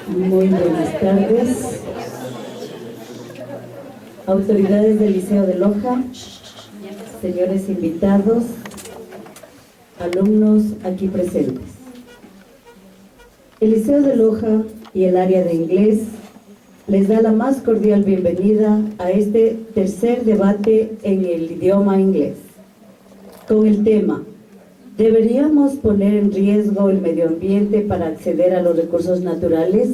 Muy buenas tardes. Autoridades del Liceo de Loja, señores invitados, alumnos aquí presentes. El Liceo de Loja y el área de inglés les da la más cordial bienvenida a este tercer debate en el idioma inglés, con el tema: ¿deberíamos poner en riesgo el medio ambiente para acceder a los recursos naturales?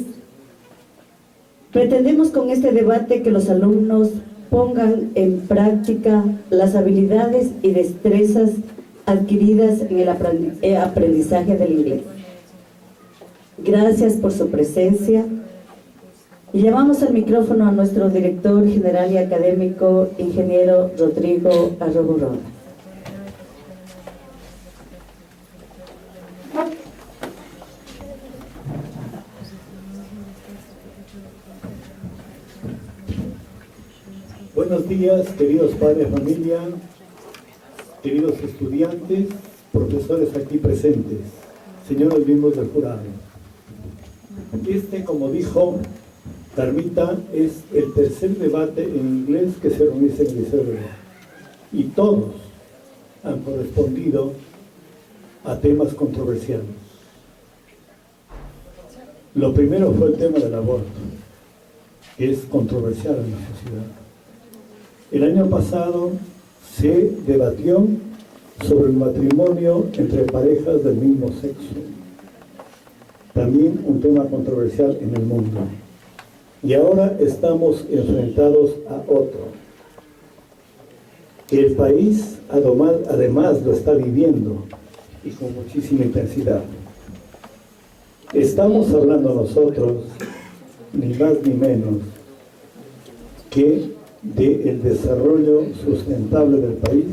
Pretendemos con este debate que los alumnos pongan en práctica las habilidades y destrezas adquiridas en el aprendizaje del inglés. Gracias por su presencia. Y llamamos al micrófono a nuestro director general y académico, ingeniero Rodrigo Arrobo. Buenos días, queridos padres de familia, queridos estudiantes, profesores aquí presentes, señores miembros del jurado. Como dijo Carmita, es el tercer debate en inglés que se realiza en el Liceo de Loja. Y todos han correspondido a temas controversiales. Lo primero fue el tema del aborto, que es controversial en la sociedad. El año pasado se debatió sobre el matrimonio entre parejas del mismo sexo. También un tema controversial en el mundo. Y ahora estamos enfrentados a otro, que el país además lo está viviendo y con muchísima intensidad. Estamos hablando nosotros, ni más ni menos, que del desarrollo sustentable del país,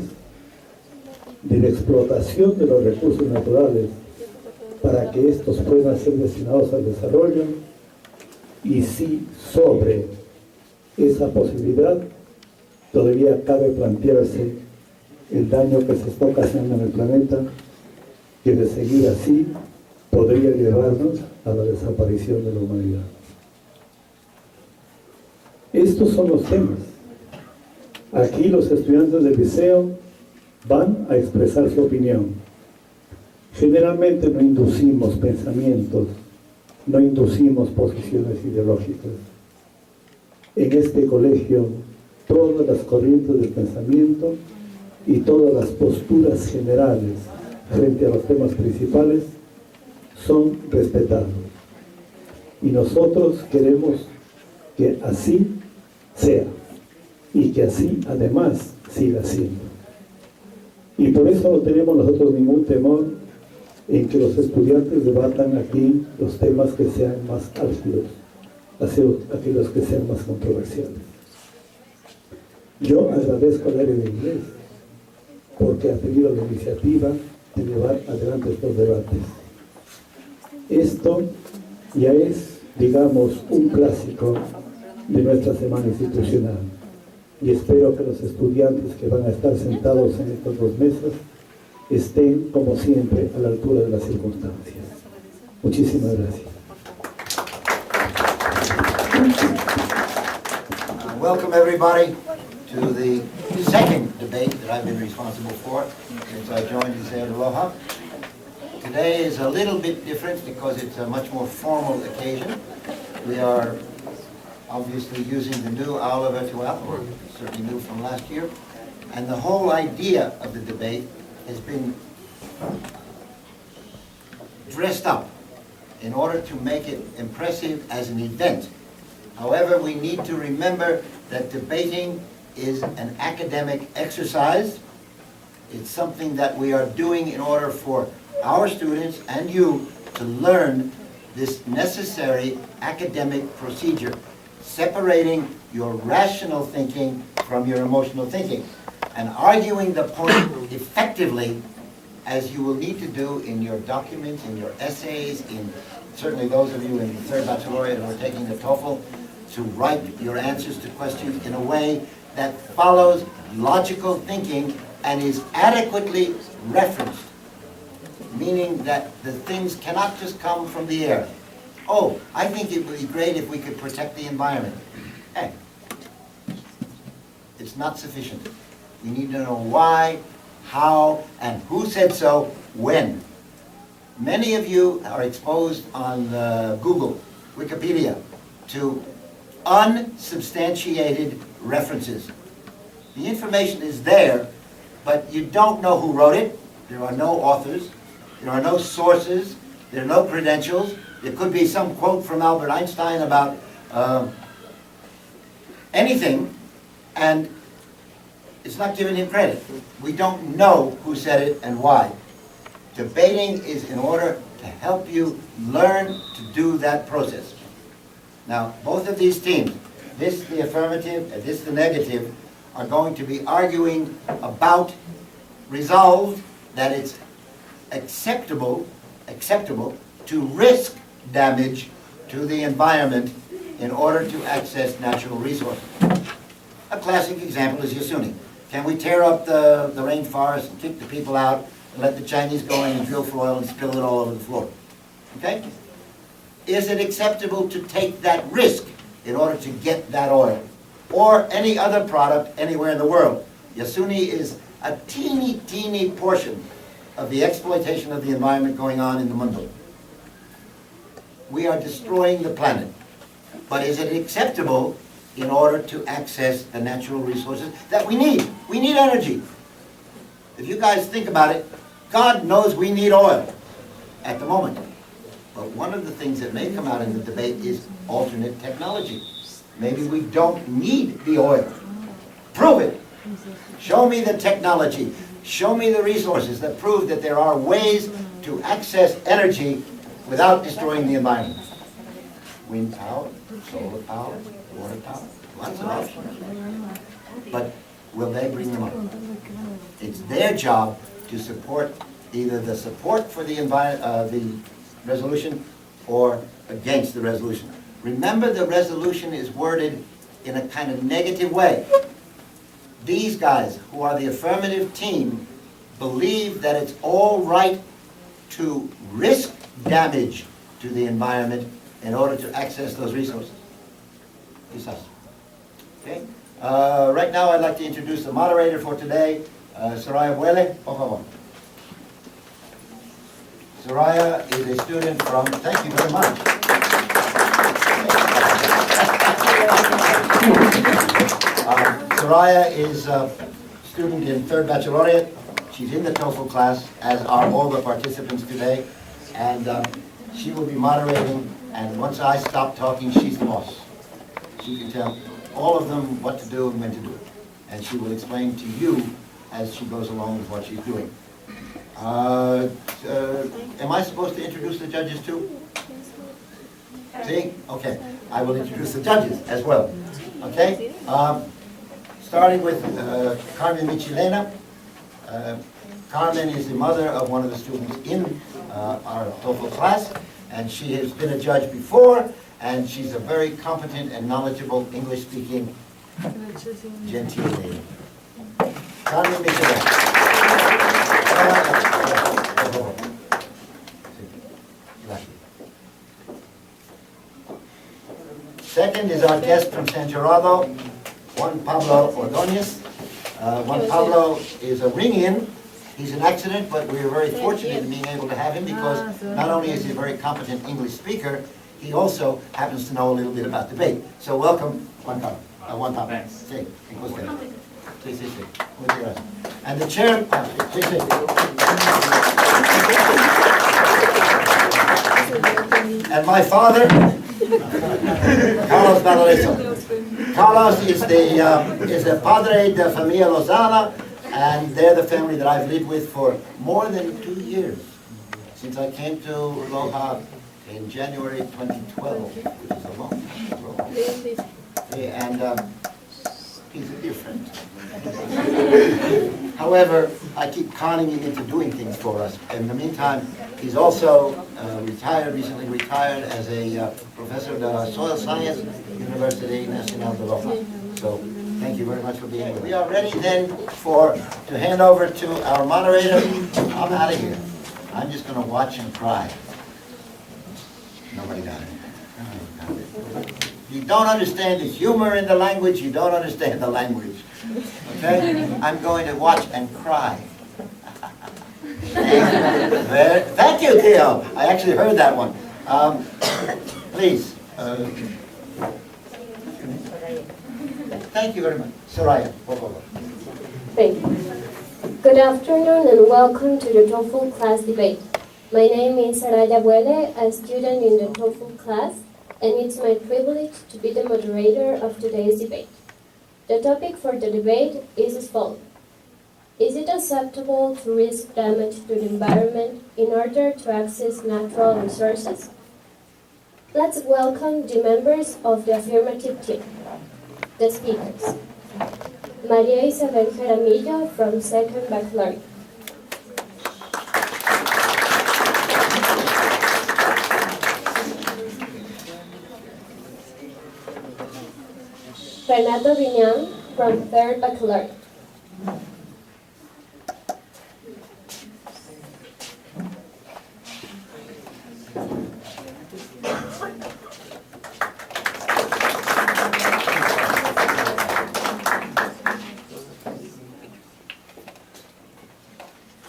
de la explotación de los recursos naturales para que estos puedan ser destinados al desarrollo, y si sobre esa posibilidad todavía cabe plantearse el daño que se está ocasionando en el planeta, que de seguir así podría llevarnos a la desaparición de la humanidad. Estos son los temas. Aquí los estudiantes del liceo van a expresar su opinión. Generalmente no inducimos pensamientos, no inducimos posiciones ideológicas. En este colegio, todas las corrientes del pensamiento y todas las posturas generales frente a los temas principales son respetados. Y nosotros queremos que así sea y que así además siga siendo. Y por eso no tenemos nosotros ningún temor en que los estudiantes debatan aquí los temas que sean más álgidos, aquellos que sean más controversiales. Yo agradezco al área de inglés porque ha tenido la iniciativa de llevar adelante estos debates. Esto ya es, digamos, un clásico de nuestra semana institucional. Y espero que los estudiantes que van a estar sentados en estas dos mesas estén, como siempre, a la altura de las circunstancias. Muchísimas gracias. Welcome everybody to the second debate that I've been responsible for since I joined Liceo de Loja. Today is a little bit different because it's a much more formal occasion. We are obviously using the new aula virtual, or certainly new from last year, and the whole idea of the debate has been dressed up in order to make it impressive as an event. However, we need to remember that debating is an academic exercise. It's something that we are doing in order for our students and you to learn this necessary academic procedure, separating your rational thinking from your emotional thinking, and arguing the point effectively, as you will need to do in your documents, in your essays, in certainly those of you in the third baccalaureate who are taking the Toefl, to write your answers to questions in a way that follows logical thinking and is adequately referenced, meaning that the things cannot just come from the air. oh, I think it would be great if we could protect the environment. Hey, it's not sufficient. We need to know why, how, and who said so, when. Many of you are exposed on Google, Wikipedia, to unsubstantiated references. The information is there, but you don't know who wrote it. There are no authors. There are no sources. There are no credentials. There could be some quote from Albert Einstein about anything, and it's not giving him credit. We don't know who said it and why. Debating is in order to help you learn to do that process. Now, both of these teams, this the affirmative and this the negative, are going to be arguing about, resolved, that it's acceptable to risk damage to the environment in order to access natural resources. A classic example is Yasuni. Can we tear up the rainforest and kick the people out and let the Chinese go in and drill for oil and spill it all over the floor? Okay? Is it acceptable to take that risk in order to get that oil? Or any other product anywhere in the world? Yasuni is a teeny portion of the exploitation of the environment going on in the mundo. We are destroying the planet. But is it acceptable in order to access the natural resources that we need? We need energy. If you guys think about it, God knows we need oil at the moment. But one of the things that may come out in the debate is alternate technology. Maybe we don't need the oil. Prove it. Show me the technology. Show me the resources that prove that there are ways to access energy without destroying the environment. Wind power, solar power, water power, lots of options. But will they bring them up? It's their job to support either the support for the resolution or against the resolution. Remember, the resolution is worded in a kind of negative way. These guys, who are the affirmative team, believe that it's all right to risk damage to the environment in order to access those resources. Okay? Right now I'd like to introduce the moderator for today, Soraya Buele, por favor. Soraya is a student from, thank you very much. Soraya is a student in third baccalaureate. She's in the Toefl class, as are all the participants today. And she will be moderating, and once I stop talking, she's the boss. She can tell all of them what to do and when to do it. And she will explain to you as she goes along with what she's doing. Am I supposed to introduce the judges too? See? Okay. I will introduce the judges as well. Okay? Starting with Carmen Michilena. Carmen is the mother of one of the students in our Toefl class, and she has been a judge before, and she's a very competent and knowledgeable English-speaking genteel lady. Carmen Michilena. Second is our guest from San Gerardo, Juan Pablo Ordóñez. Juan Pablo is a ring-in. He's an accident, but we are very fortunate in being able to have him because not only is he a very competent English speaker, he also happens to know a little bit about debate. So welcome, Juan Pablo. Juan Pablo. Thanks. Sí, sí, sí, sí. Muchas gracias. And the chair, sí, sí. And my father, Carlos Valoreso. Carlos is the padre de familia Lozana, and they're the family that I've lived with for more than 2 years, since I came to Loja in January 2012, which is a long time. And he's a dear friend. However, I keep conning him into doing things for us. In the meantime, he's also recently retired as a professor of soil science, University Nacional de Loja. So, thank you very much for being here. We are ready then to hand over to our moderator. I'm out of here. I'm just going to watch and cry. Nobody got it. If you don't understand the humor in the language, you don't understand the language. Okay? I'm going to watch and cry. Thank you, Theo. I actually heard that one. Please. Thank you very much. Soraya, por favor. Thank you. Good afternoon and welcome to the Toefl Class debate. My name is Saraya Buele, a student in the Toefl Class, and it's my privilege to be the moderator of today's debate. The topic for the debate is as follows. Is it acceptable to risk damage to the environment in order to access natural resources? Let's welcome the members of the affirmative team. The speakers. Maria Isabel Jaramillo from 2nd Baccalaureate. Renato Viñan from 3rd Baccalaureate.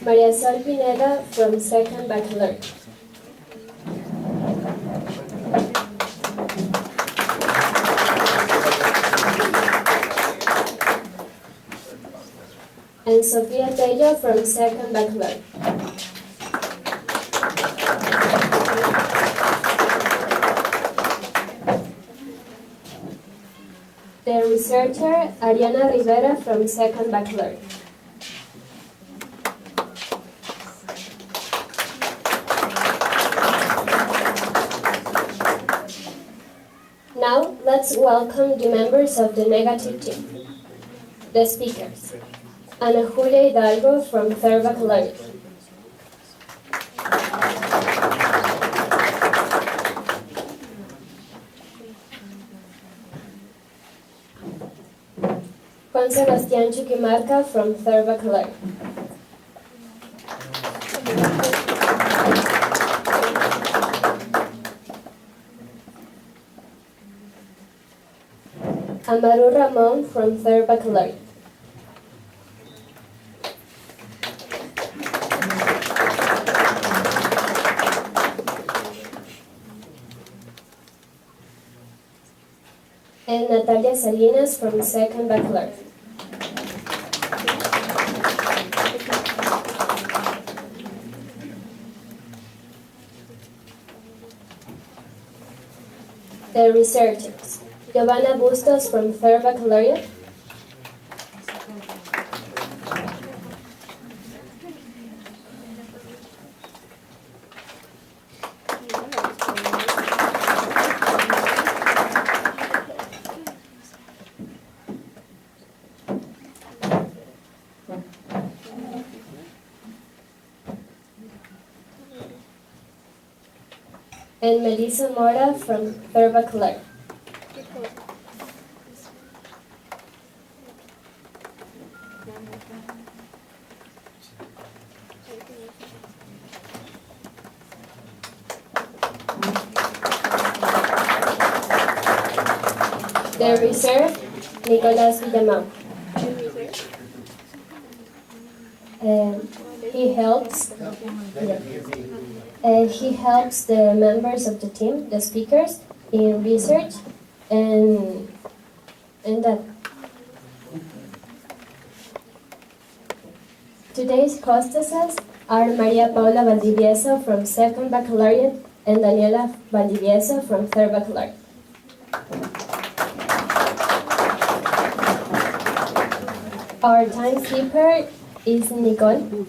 Maria Sol Pineda from 2nd Baccalaureate. And Sofía Tello from 2nd Baccalaureate. The researcher Ariana Rivera from 2nd Baccalaureate. Now, let's welcome the members of the negative team. The speakers. Ana Julia Hidalgo from 3rd Baccalaureate. Juan Sebastián Chiquimarca from 3rd Baccalaureate. Amaru Ramon from 3rd Baccalaureate. And Natalia Salinas from 2nd Baccalaureate. The researchers. Giovanna Bustos from 3rd Baccalaureate. And Melissa Mora from 3rd Baccalaureate. The reserve, Nicolás Villamau. He helps the members of the team, the speakers, in research and that. Today's hostesses are Maria Paula Valdivieso from 2nd Baccalaureate and Daniela Valdivieso from 3rd Baccalaureate. Our timekeeper is Nicole.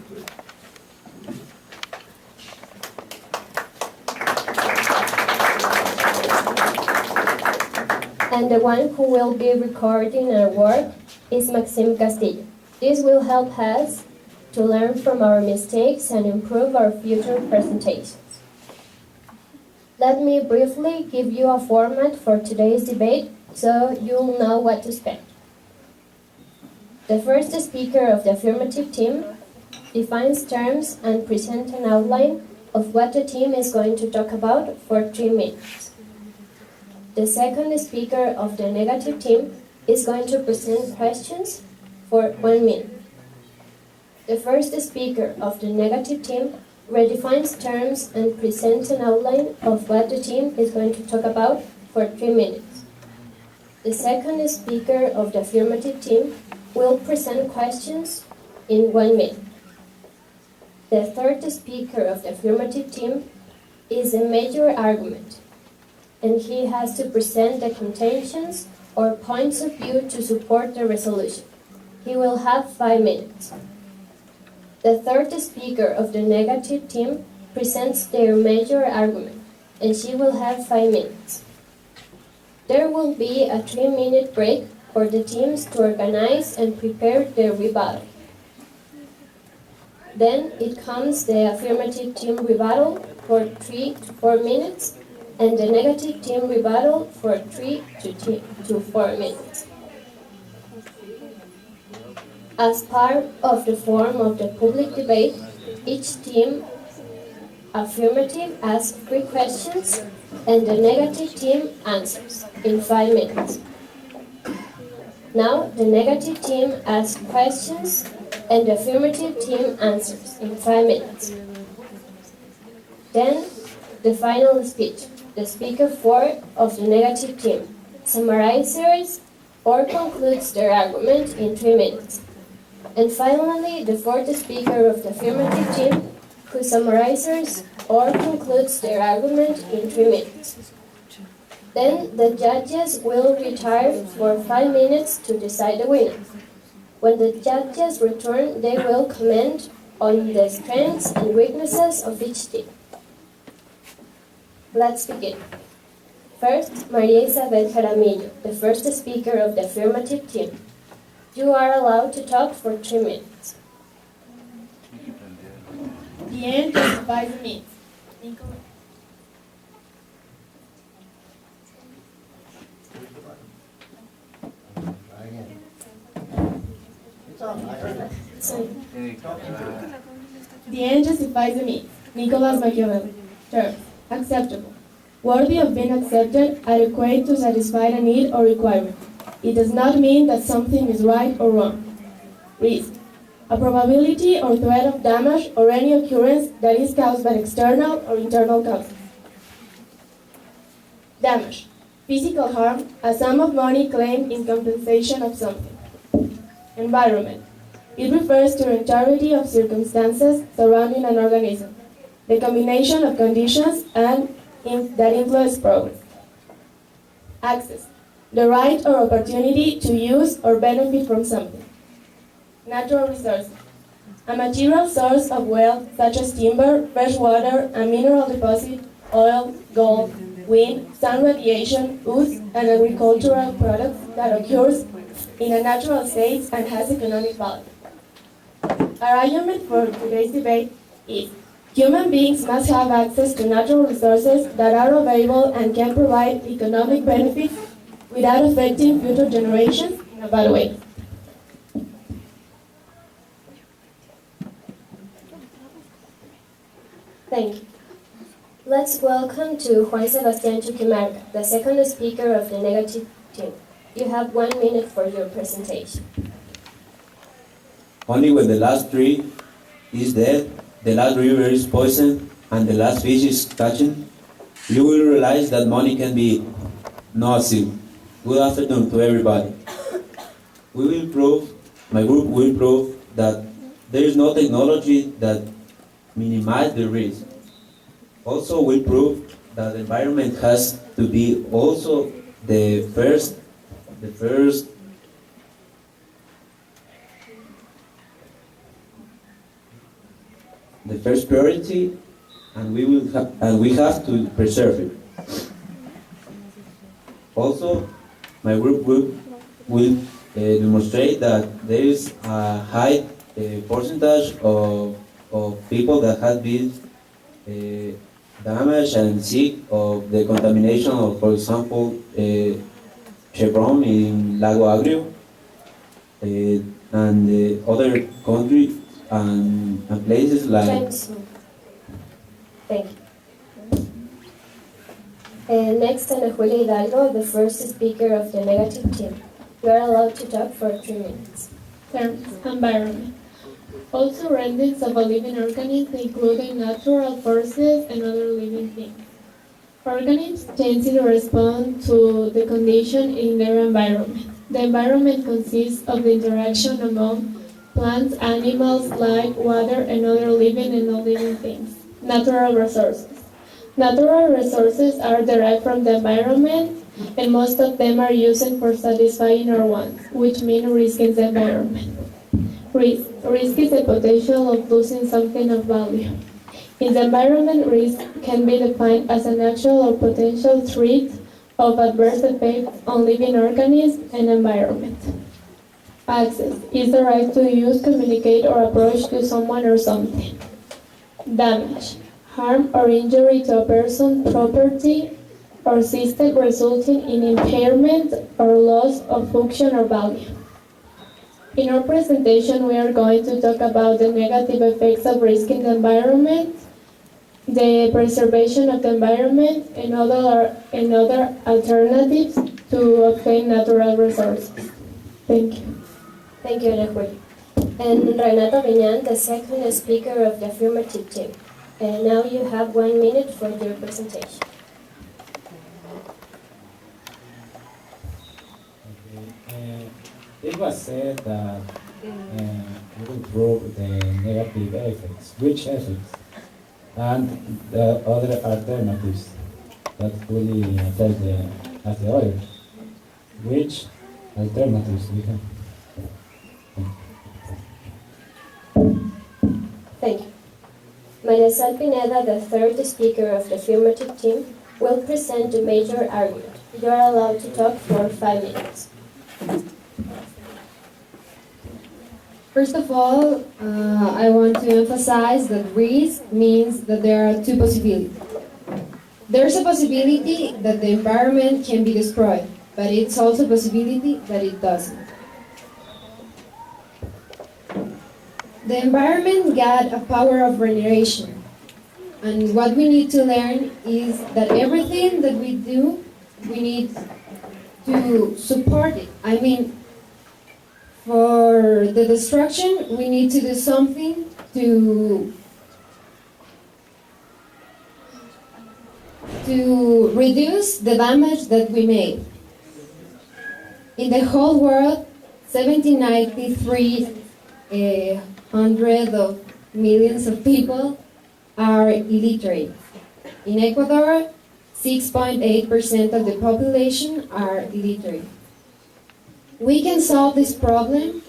And the one who will be recording our work is Maxime Castillo. This will help us to learn from our mistakes and improve our future presentations. Let me briefly give you a format for today's debate so you'll know what to expect. The first speaker of the affirmative team defines terms and presents an outline of what the team is going to talk about for 3 minutes. The second speaker of the negative team is going to present questions for 1 minute. The first speaker of the negative team redefines terms and presents an outline of what the team is going to talk about for 3 minutes. The second speaker of the affirmative team will present questions in 1 minute. The third speaker of the affirmative team is a major argument, and he has to present the contentions or points of view to support the resolution. He will have 5 minutes. The third speaker of the negative team presents their major argument, and she will have 5 minutes. There will be a 3-minute break for the teams to organize and prepare their rebuttal. Then it comes the affirmative team rebuttal for 3 to 4 minutes, and the negative team rebuttal for 3 to 4 minutes. As part of the form of the public debate, each team affirmative asks 3 questions and the negative team answers in 5 minutes. Now the negative team asks questions and the affirmative team answers in 5 minutes. Then the final speech. The speaker 4 of the negative team summarizes or concludes their argument in 3 minutes. And finally, the fourth speaker of the affirmative team who summarizes or concludes their argument in 3 minutes. Then the judges will retire for 5 minutes to decide the winner. When the judges return, they will comment on the strengths and weaknesses of each team. Let's begin. First, Maria Isabel Jaramillo, the first speaker of the affirmative team. You are allowed to talk for 3 minutes. The end justifies the means. The end justifies the means. Nicholas Machiavelli. Terms. Acceptable. Worthy of being accepted, adequate to satisfy a need or requirement. It does not mean that something is right or wrong. Risk. A probability or threat of damage or any occurrence that is caused by external or internal causes. Damage. Physical harm, a sum of money claimed in compensation of something. Environment. It refers to the entirety of circumstances surrounding an organism, the combination of conditions that influence progress. Access. The right or opportunity to use or benefit from something. Natural resources. A material source of wealth such as timber, fresh water, a mineral deposit, oil, gold, wind, sun radiation, wood, and agricultural products that occurs in a natural state and has economic value. Our argument for today's debate is human beings must have access to natural resources that are available and can provide economic benefits without affecting future generations in a bad way. Thank you. Let's welcome to Juan Sebastián Chuquimarca, the second speaker of the negative team. You have 1 minute for your presentation. Only when the last tree is dead, the last river is poisoned, and the last fish is catching, you will realize that money can be nocive. Good afternoon to everybody. My group will prove that there is no technology that minimizes the risk. Also, we prove that the environment has to be also the first priority, and we have to preserve it. Also, my group will demonstrate that there is a high percentage of people that have been damaged and sick of the contamination of, for example, Chevron in Lago Agrio, and other countries and places like. Thank you. Next, Ana Julia Hidalgo, the first speaker of the negative team. You are allowed to talk for 3 minutes. Terms: environment. All surroundings of a living organism, including natural forces and other living things. Organisms tend to respond to the condition in their environment. The environment consists of the interaction among plants, animals, light, water, and other living and non-living things. Natural resources. Natural resources are derived from the environment, and most of them are used for satisfying our wants, which means risking the environment. Risk. Risk is the potential of losing something of value. In the environment, risk can be defined as an actual or potential threat of adverse effects on living organisms and environment. Access is the right to use, communicate, or approach to someone or something. Damage. Harm or injury to a person, property, or system resulting in impairment or loss of function or value. In our presentation, we are going to talk about the negative effects of risk in the environment, the preservation of the environment, and other alternatives to obtain natural resources. Thank you. Thank you, Ana Julia. And Renato Viñan, the second speaker of the affirmative team. And now you have 1 minute for your presentation. It was said that we will prove the negative effects. Which effects? And the other alternatives that really affect as the others. Which alternatives we have? Thank you. Maria Sal Pineda, the third speaker of the affirmative team, will present the major argument. You are allowed to talk for 5 minutes. First of all, I want to emphasize that risk means that there are two possibilities. There's a possibility that the environment can be destroyed, but it's also a possibility that it doesn't. The environment got a power of regeneration, and what we need to learn is that everything that we do, we need to support it. I mean, for the destruction, we need to do something to reduce the damage that we made. In the whole world, 193 of millions of people are illiterate. In Ecuador, 6.8% of the population are illiterate. We can solve this problem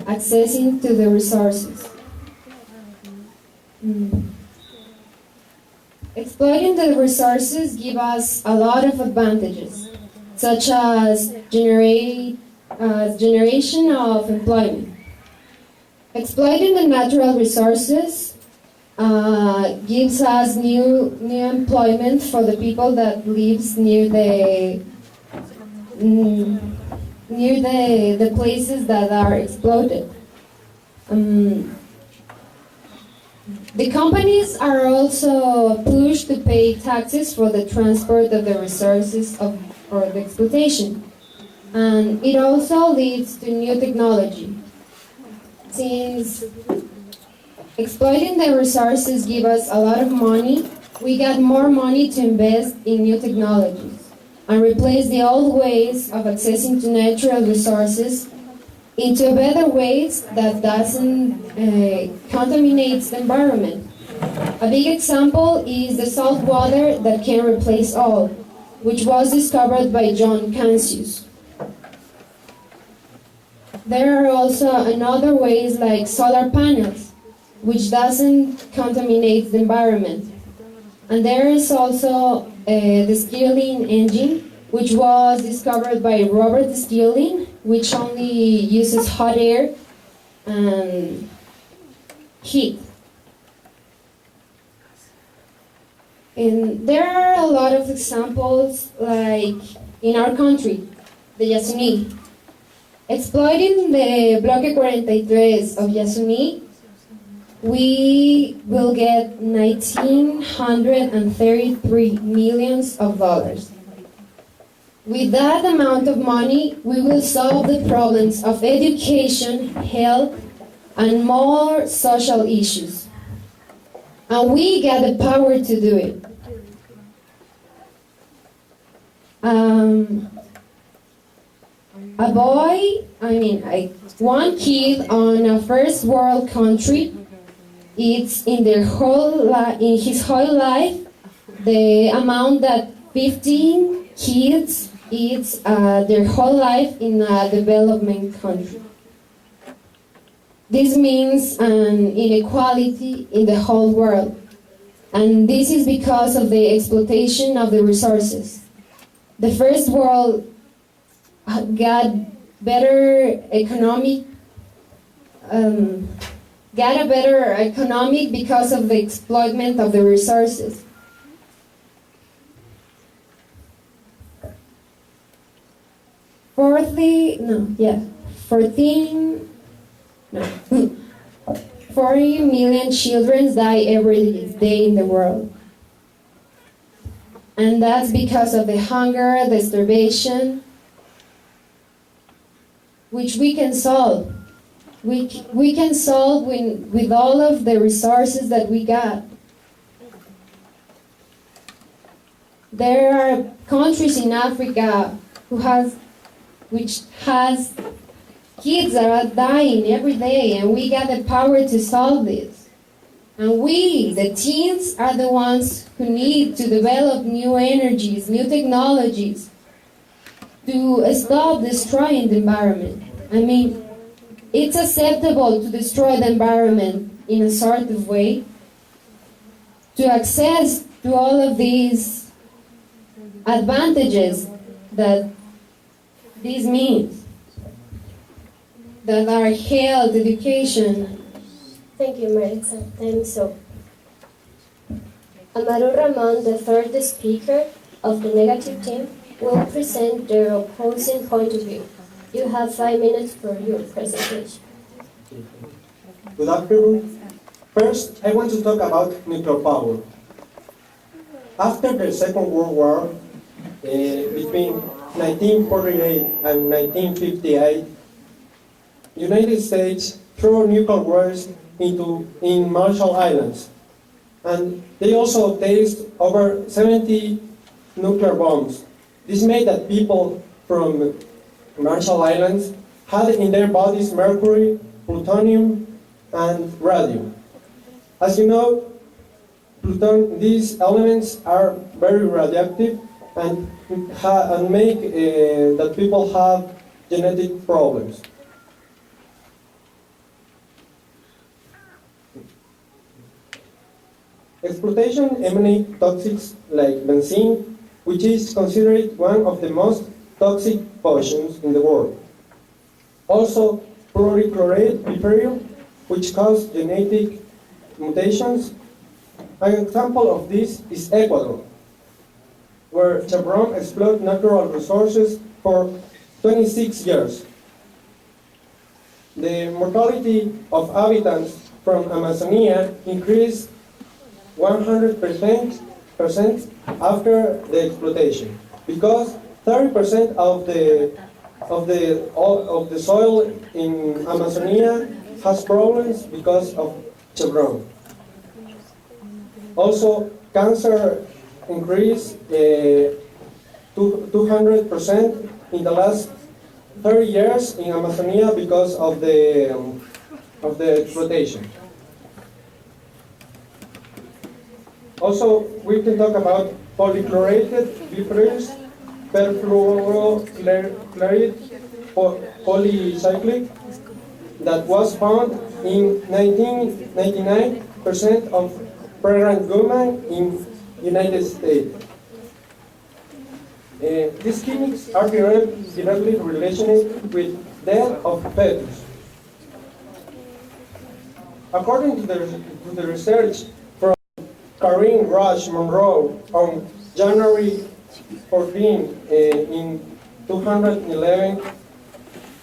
accessing to the resources. Exploiting the resources give us a lot of advantages, such as generation of employment. Exploiting the natural resources gives us new employment for the people that lives near the places that are exploited. The companies are also pushed to pay taxes for the transport of the resources for the exploitation. And it also leads to new technology. Since exploiting the resources give us a lot of money, we got more money to invest in new technologies and replace the old ways of accessing to natural resources into better ways that doesn't contaminate the environment. A big example is the salt water that can replace all, which was discovered by John Cancius. There are also another ways like solar panels, which doesn't contaminate the environment. And there is also the Stirling engine, which was discovered by Robert Stirling, which only uses hot air and heat. And there are a lot of examples, like in our country, the Yasuní. Exploiting the Bloque 43 of Yasuní we will get $1,933 million. With that amount of money, we will solve the problems of education, health, and more social issues. And we got the power to do it. One kid on a first world country, it's in his whole life, the amount that 15 kids it's their whole life in a development country. This means an inequality in the whole world, and this is because of the exploitation of the resources. The first world got better economic, because of the exploitment of the resources. Fourthly, 40 million children die every day in the world. And that's because of the hunger, the starvation, which we can solve. We can solve with all of the resources that we got. There are countries in Africa which has kids that are dying every day, and we got the power to solve this. And we, the teens, are the ones who need to develop new energies, new technologies to stop destroying the environment. I mean, it's acceptable to destroy the environment in a sort of way to access to all of these advantages that this means, that are health, education. Thank you, Maritza. And so, Amaru Ramon, the third speaker of the negative team, will present their opposing point of view. You have 5 minutes for your presentation. Good afternoon. First, I want to talk about nuclear power. After the Second World War, between 1948 and 1958, United States threw nuclear waste in Marshall Islands, and they also tested over 70 nuclear bombs. This made that people from Marshall Islands had in their bodies mercury, plutonium, and radium. As you know, these elements are very radioactive and make that people have genetic problems. Exploitation emanates toxics like benzene, which is considered one of the most toxic poisons in the world. Also, fluorichlorate deuterium, which causes genetic mutations. An example of this is Ecuador, where Chevron exploited natural resources for 26 years. The mortality of inhabitants from Amazonia increased 100% after the exploitation, because 30% of the soil in Amazonia has problems because of Chevron. Also, cancer increased 200% in the last 30 years in Amazonia because of the exploitation. Also, we can talk about polychlorated bifurous perfluorochloride polycyclic that was found in 99% of pregnant women in United States. These chemics are directly related with death of fetus. According to the research from Karin Rush Monroe on January 14 in 2011,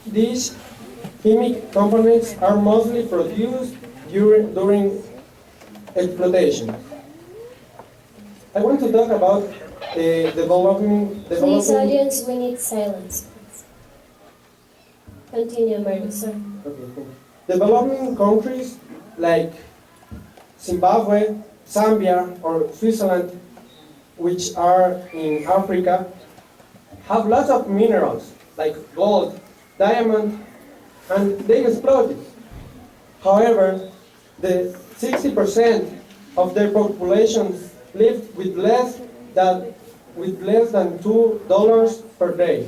these chemical components are mostly produced during exploitation. I want to talk about Please, audience, we need silence. Continue, Mary, sir. Okay. Developing countries like Zimbabwe, Zambia, or Switzerland, which are in Africa, have lots of minerals like gold, diamond, and they exploit it. However, the 60% of their populations live with less than $2 per day.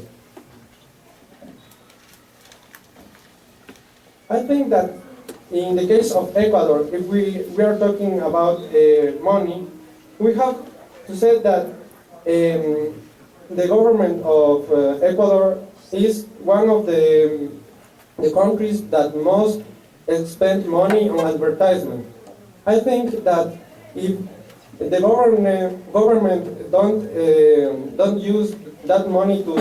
I think that in the case of Ecuador, if we are talking about money, we have to say that the government of Ecuador is one of the countries that most spend money on advertisement. I think that if the government don't use that money to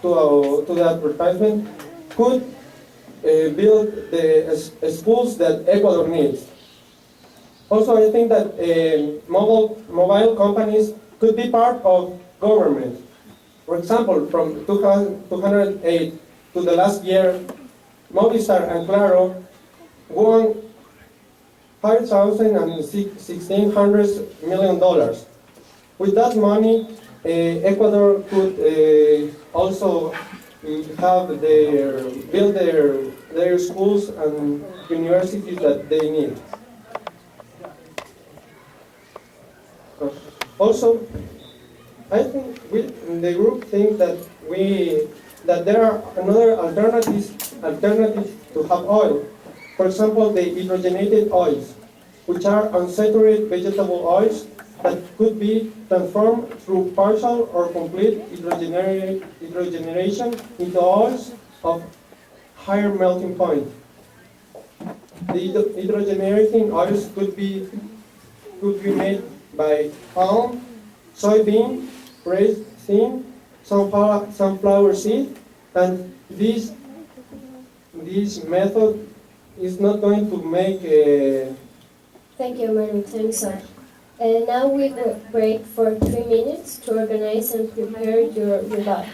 the advertisement, could build the schools that Ecuador needs. Also, I think that mobile companies could be part of government. For example, from 2008 to the last year, Movistar and Claro won $5,000 and $1,600 million. With that money, Ecuador could also build their schools and universities that they need. Also, I think the group thinks that there are another alternatives to have oil. For example, the hydrogenated oils, which are unsaturated vegetable oils that could be transformed through partial or complete hydrogenation into oils of higher melting point. The hydrogenating oils could be made by palm, soybean, rapeseed, sunflower seed, and this method is not going to make a... Thank you, Madam. Time's up. And now we will break for 3 minutes to organize and prepare your rebuttal.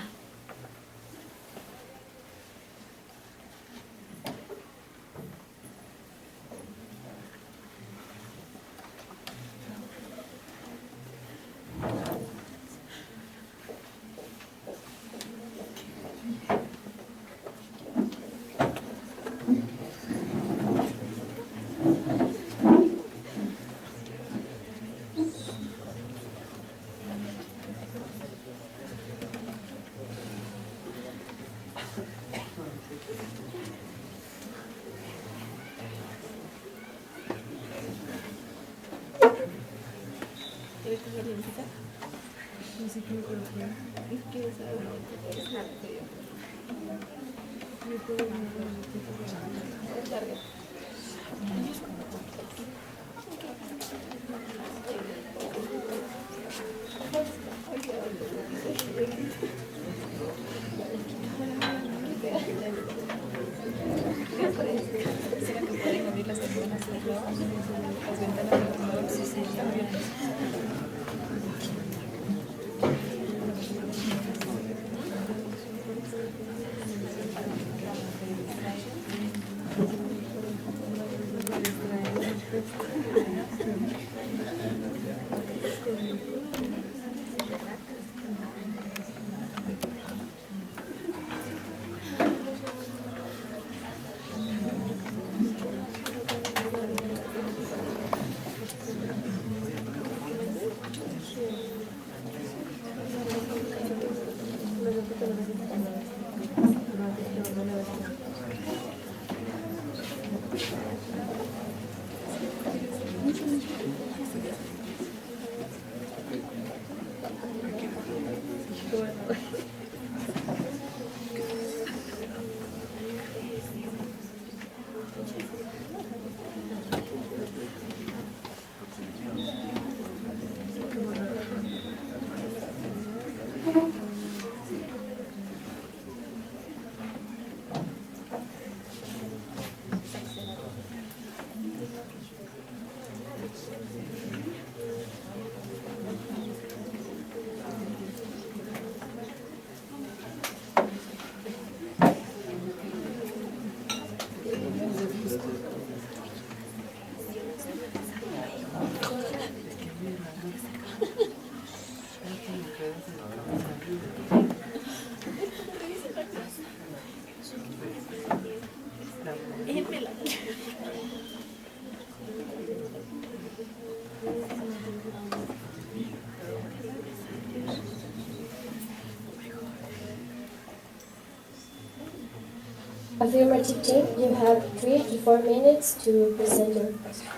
Affirmative team, you have 3 to 4 minutes to present your questions.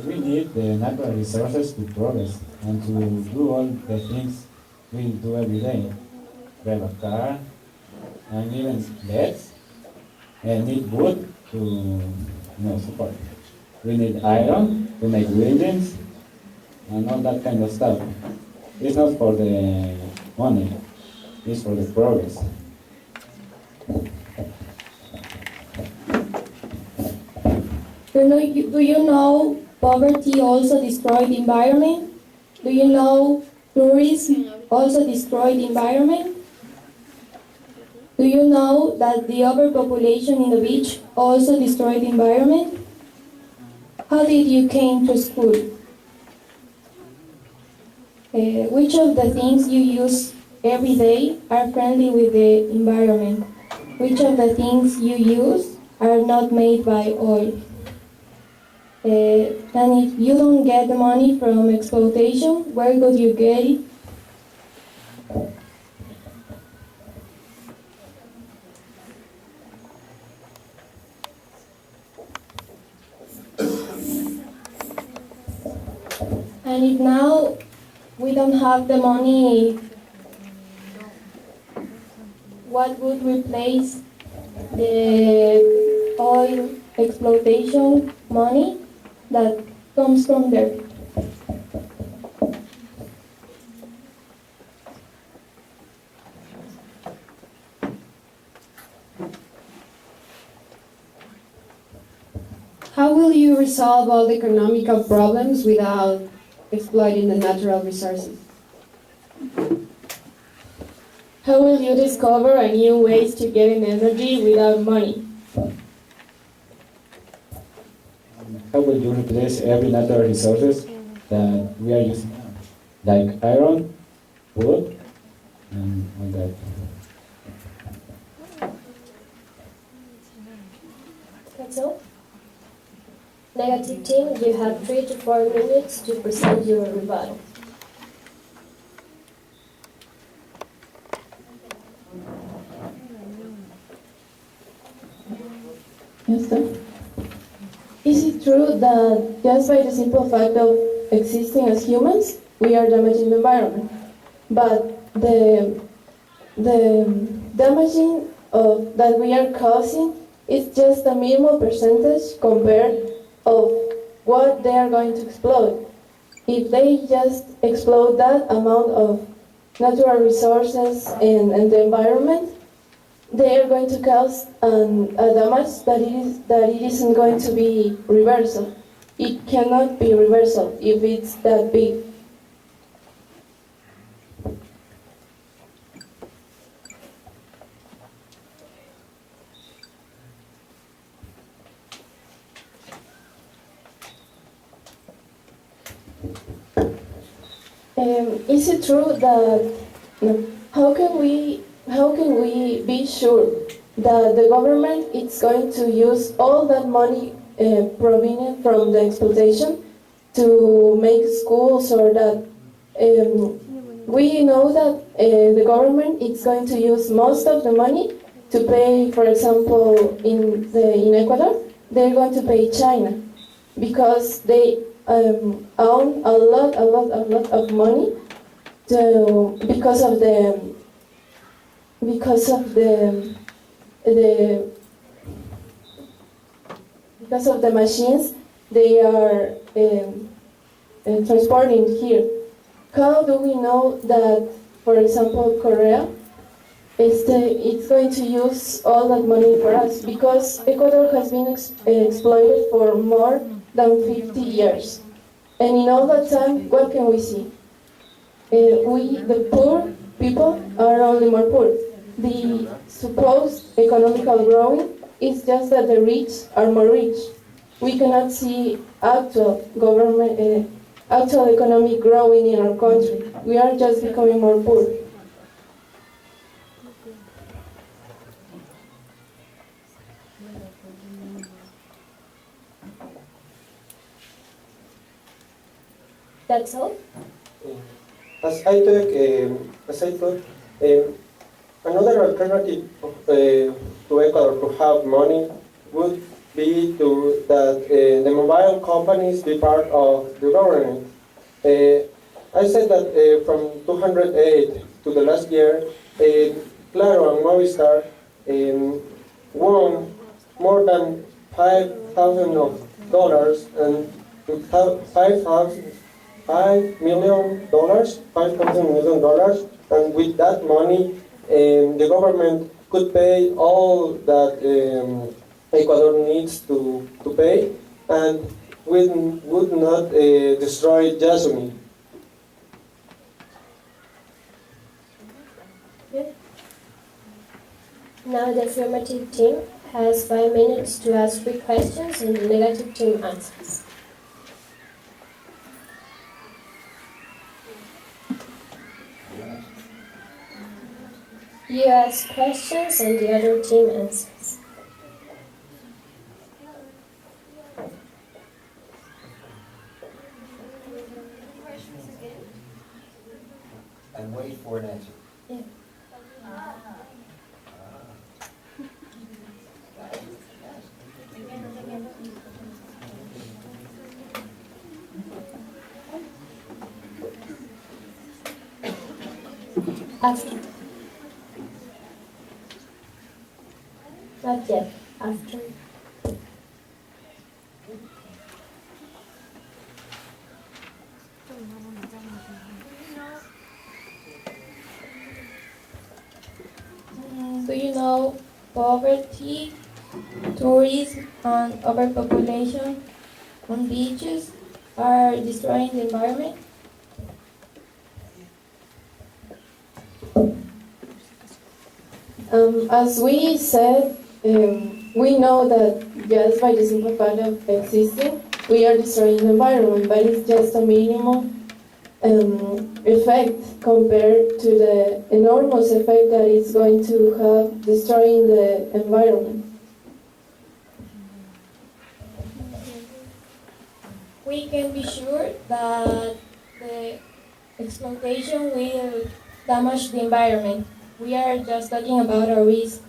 We need the natural resources to progress and to do all the things we do every day. Drive a car and even beds and need wood to support. We need iron to make buildings and all that kind of stuff. It's not for the money, it's for the progress. Do you know poverty also destroyed the environment? Do you know tourism also destroyed the environment? Do you know that the overpopulation in the beach also destroyed the environment? How did you came to school? Which of the things you use every day are friendly with the environment? Which of the things you use are not made by oil? And if you don't get the money from exploitation, where would you get it? And if now we don't have the money, what would replace the oil exploitation money that comes from there? How will you resolve all the economical problems without exploiting the natural resources? How will you discover a new ways to get energy without money? How will you replace every natural resources that we are using now? Like iron, wood, and all that. That's all. Negative team, you have 3 to 4 minutes to present your rebuttal. Yes, sir. Is it true that just by the simple fact of existing as humans, we are damaging the environment? But the damaging that we are causing is just a minimal percentage compared of what they are going to explode. If they just explode that amount of natural resources and the environment, they are going to cause a damage that it isn't going to be reversal. It cannot be reversal if it's that big. Is it true that how can we be sure that the government is going to use all that money provenient from the exploitation to make schools, or that we know that the government is going to use most of the money to pay, for example, in Ecuador, they're going to pay China because they own a lot of money because of the machines they are transporting here. How do we know that, for example, Korea it's going to use all that money for us? Because Ecuador has been exploited for more than 50 years. And in all that time, what can we see? The poor people are only more poor. The supposed economical growing is just that the rich are more rich. We cannot see actual government actual economic growing in our country. We are just becoming more poor. That's all? As I thought, another alternative to Ecuador to have money would be that the mobile companies be part of the government. I said that from 2008 to the last year, Claro and Movistar won more than $5,000 and $5,000,000, and with that money, the government could pay all that Ecuador needs to pay, and would not destroy Jasmine. Now the affirmative team has 5 minutes to ask 3 questions and the negative team answers. You ask questions and the other team answers. And wait for an answer. Yeah. After. Not yet. After. Do you know poverty, tourism, and overpopulation on beaches are destroying the environment? As we said, we know that just by the simple fact of existing, we are destroying the environment, but it's just a minimum effect compared to the enormous effect that it's going to have destroying the environment. We can be sure that the exploitation will damage the environment. We are just talking about a risk.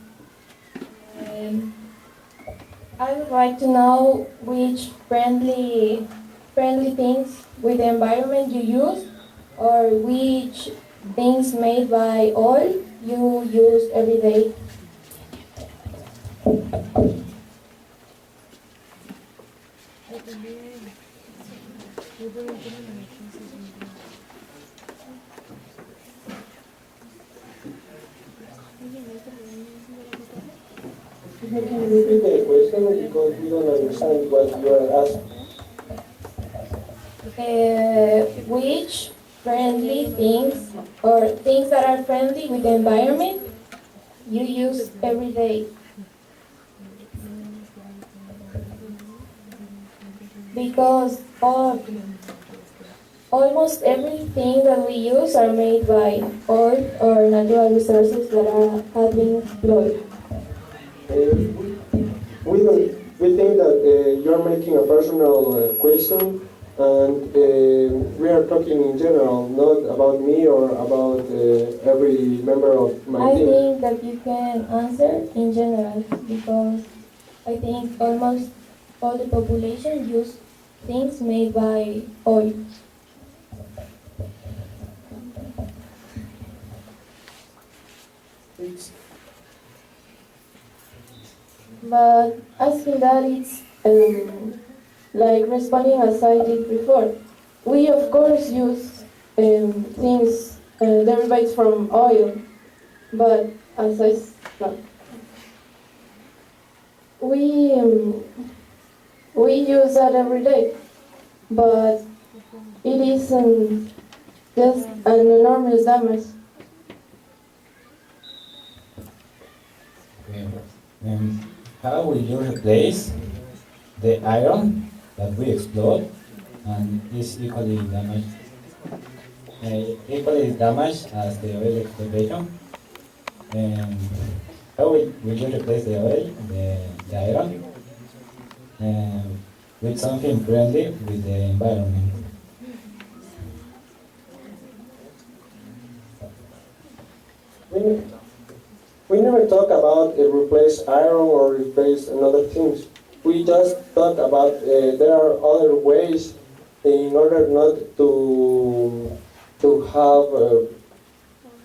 I would like to know which friendly things with the environment you use, or which things made by oil you use every day. Can you repeat the question because we don't understand what you are asking? Which friendly things or things that are friendly with the environment you use every day? Because almost everything that we use are made by oil or natural resources that have been exploited. We think that you're making a personal question, and we are talking in general, not about me or about every member of my I team. think that you can answer in general, because I think almost all the population use things made by oil. But asking that, it's like responding as I did before. We of course use things derived from oil, but as no. we use that every day, but it isn't just an enormous damage. How will you replace the iron that we explode and is equally damaged as the oil exploitation. And how will you replace the oil, the iron, with something friendly with the environment? We, we never talk about replace iron or replace another things. We just talk about there are other ways in order not to have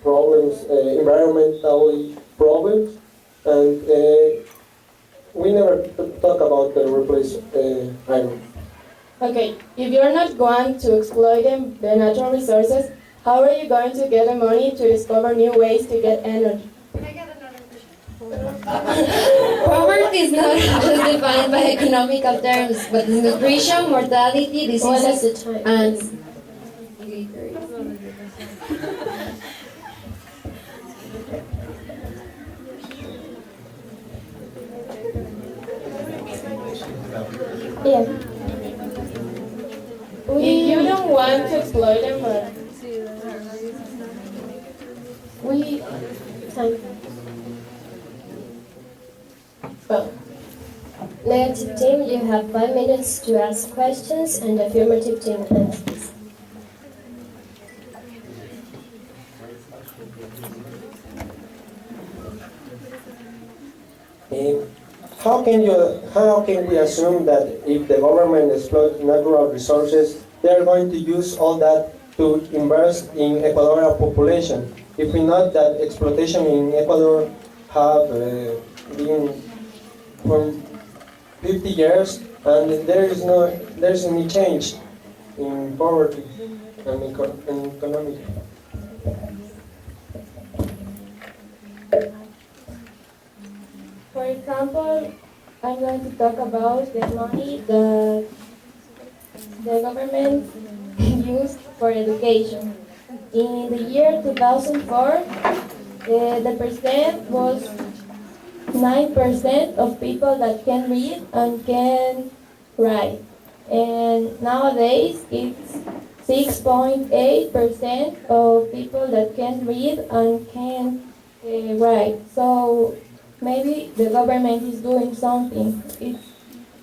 problems, environmental problems, and we never talk about the replace iron. Okay, if you're not going to exploit the natural resources, how are you going to get the money to discover new ways to get energy? Poverty is not just defined by economical terms, but nutrition, mortality, diseases, and Yeah. If you don't want to exploit them, Well, negative team, you have 5 minutes to ask questions, and affirmative team answers. How can we assume that if the government exploits natural resources, they are going to use all that to invest in Ecuadorian population? If we know that exploitation in Ecuador have been for 50 years and there's any change in poverty and economic. For example, I'm going to talk about the money that the government used for education. In the year 2004, the percent was 9% of people that can read and can write. And nowadays, it's 6.8% of people that can read and can write. So maybe the government is doing something.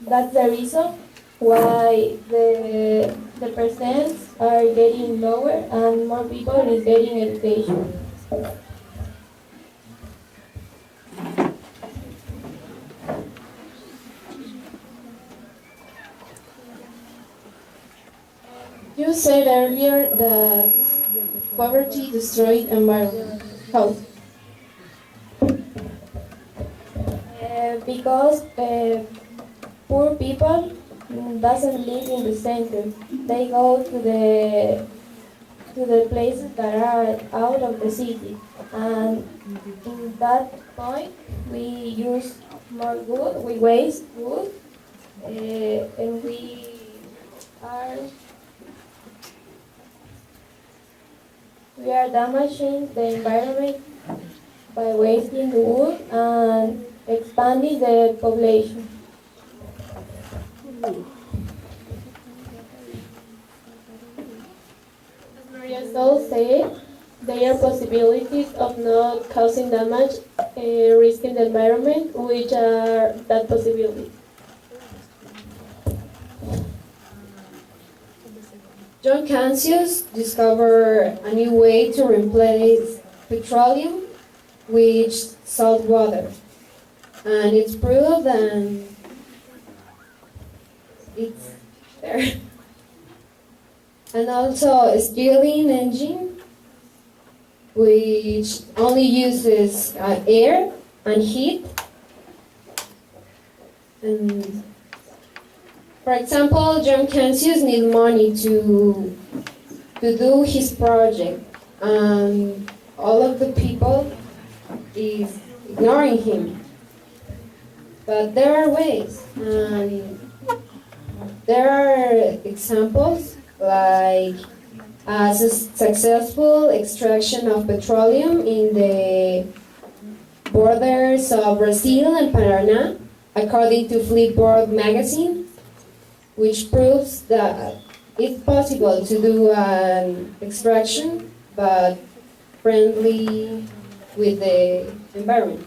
That's the reason why the percents are getting lower and more people is getting education. you said earlier that poverty destroyed environment. How? Because poor people doesn't live in the center. They go to the places that are out of the city, and in that point we use more wood, we waste wood, and we are damaging the environment by wasting the wood and expanding the population. As Maria Sol said, there are possibilities of not causing damage, risking the environment, which are that possibility. John Cancius discovered a new way to replace petroleum with salt water. And it's proved and it's there. And also a Stirling engine, which only uses air and heat. And for example, John Cancius needs money to do his project, and all of the people is ignoring him. But there are ways, and there are examples like a successful extraction of petroleum in the borders of Brazil and Paraná, according to Flipboard magazine, which proves that it's possible to do an extraction, but friendly with the environment.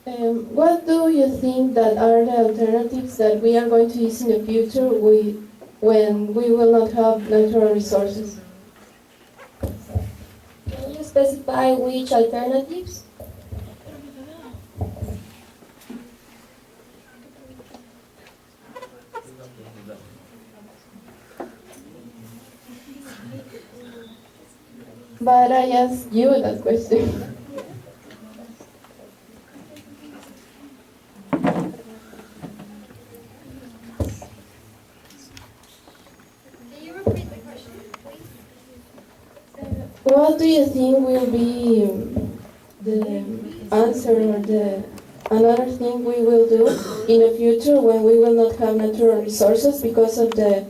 What do you think that are the alternatives that we are going to use in the future when we will not have natural resources? Can you specify which alternatives? But I asked you that question. What do you think will be the answer or another thing we will do in the future when we will not have natural resources because of the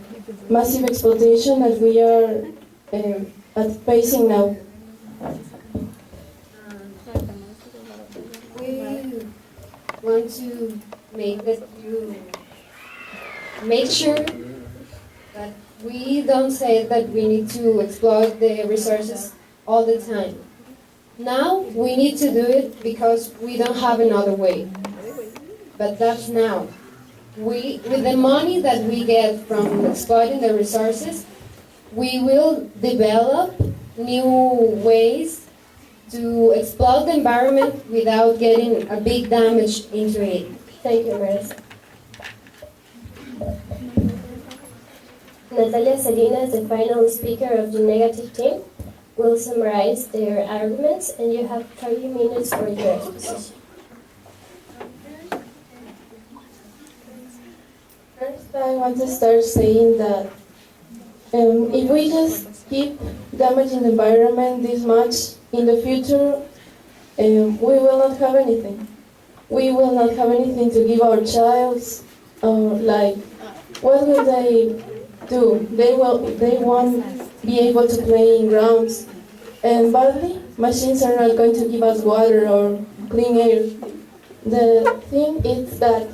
massive exploitation that we are facing now? We want to make sure that we don't say that we need to exploit the resources all the time. Now we need to do it because we don't have another way. But that's now. With the money that we get from exploiting the resources, we will develop new ways to exploit the environment without getting a big damage into it. Thank you, Marisa. Natalia Salinas, the final speaker of the negative team, will summarize their arguments, and you have 30 minutes for your exposition. First, I want to start saying that if we just keep damaging the environment this much, in the future, we will not have anything. We will not have anything to give our child. What will they do? They won't be able to play in grounds. And badly, machines are not going to give us water or clean air. The thing is that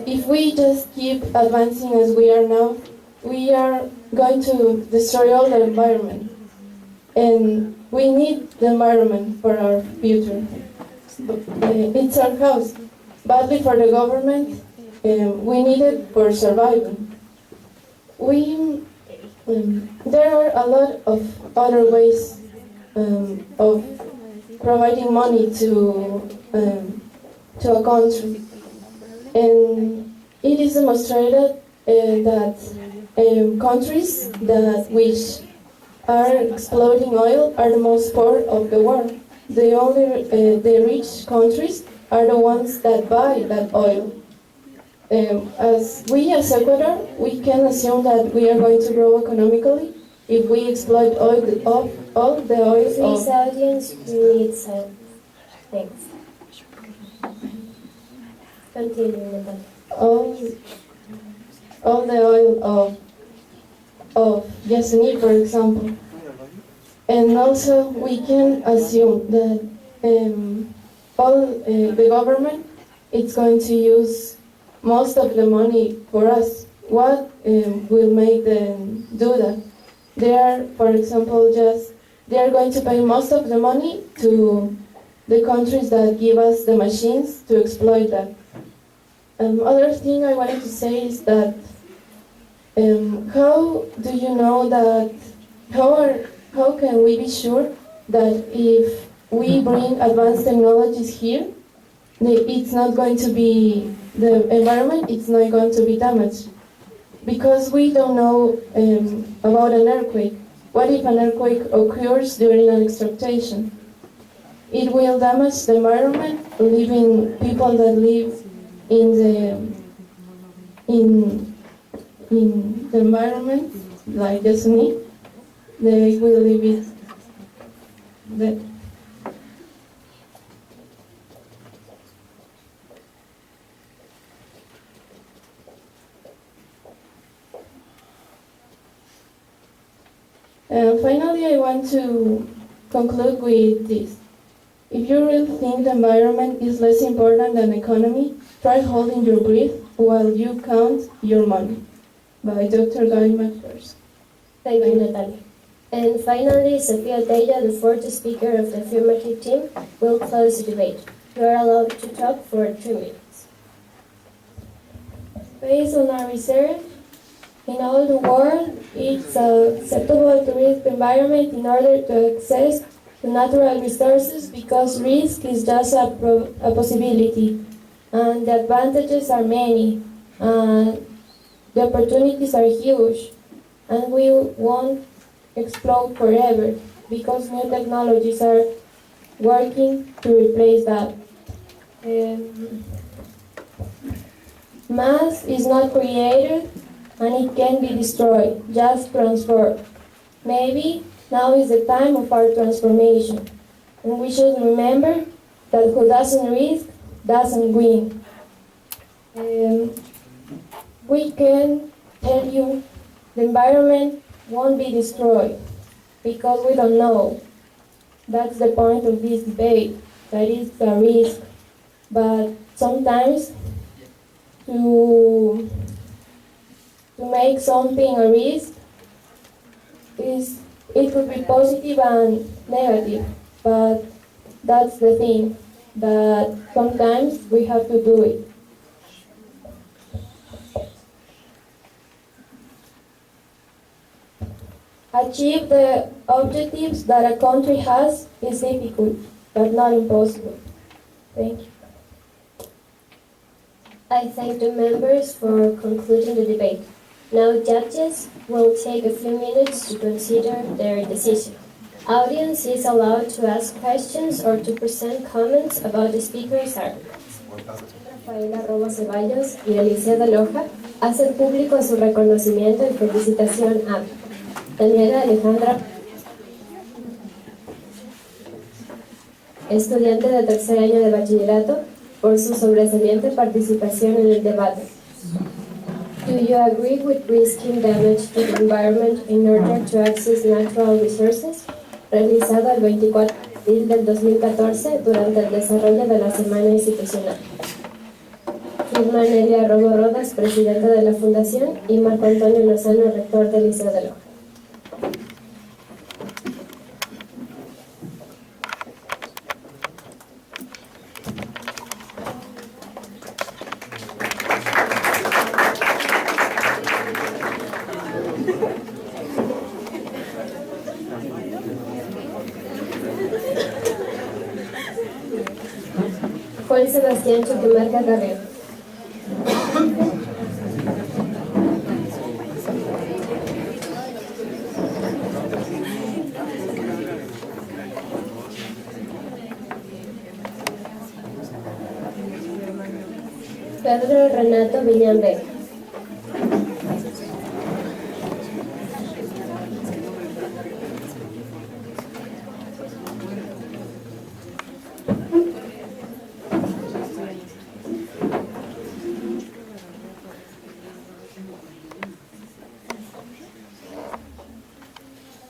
if we just keep advancing as we are now, we are going to destroy all the environment. And we need the environment for our future. It's our house. Badly for the government, we need it for survival. There are a lot of other ways of providing money to a country. And it is demonstrated that countries which are exploiting oil are the most poor of the world. The rich countries are the ones that buy that oil. As Ecuador, we can assume that we are going to grow economically if we exploit all the oil. Please, audience, you need silence. Thanks. Continue, Natalia. All the oil of Yasuni, for example. And also we can assume that the government is going to use most of the money for us. What will make them do that? They are, for example, they are going to pay most of the money to the countries that give us the machines to exploit that. Other thing I wanted to say is that how do you know that, how can we be sure that if we bring advanced technologies here, it's not going to be, the environment it's not going to be damaged? Because we don't know about an earthquake. What if an earthquake occurs during an extraction? It will damage the environment, leaving people that live in the environment, like the Sunni, they will leave it there. And finally, I want to conclude with this. If you really think the environment is less important than economy, try holding your breath while you count your money. By Dr. Guy McPherson. Thank you, Natalia. And finally, Sofia Tella, the fourth speaker of the affirmative team, will close the debate. You are allowed to talk for 3 minutes. Based on our research, in all the world, it's acceptable to risk the environment in order to access to natural resources because risk is just a possibility. And the advantages are many. The opportunities are huge. And we won't explode forever because new technologies are working to replace that. Mass is not created and it can be destroyed, just transferred. Maybe now is the time of our transformation, and we should remember that who doesn't risk doesn't win. We can tell you the environment won't be destroyed because we don't know. That's the point of this debate, that is a risk. But sometimes to make something a risk it could be positive and negative, but that's the thing, that sometimes we have to do it. Achieve the objectives that a country has is difficult, but not impossible. Thank you. I thank the members for concluding the debate. Now judges will take a few minutes to consider their decision. Audience is allowed to ask questions or to present comments about the speaker's arguments. Rafaela Romo Ceballos y del Liceo de Loja hace público su reconocimiento y felicitación a Daniela Alejandra, estudiante de tercer año de bachillerato, por su sobresaliente participación en el debate. Do you agree with risking damage to the environment in order to access natural resources? Realizado el 24 de abril del 2014 durante el desarrollo de la Semana Institucional. Firma Nelia Romo Rodas, presidenta de la Fundación, y Marco Antonio Lozano, rector del Liceo de Loja. Juan Sebastián Chuquimarca Carrero. Pedro Renato Villambe.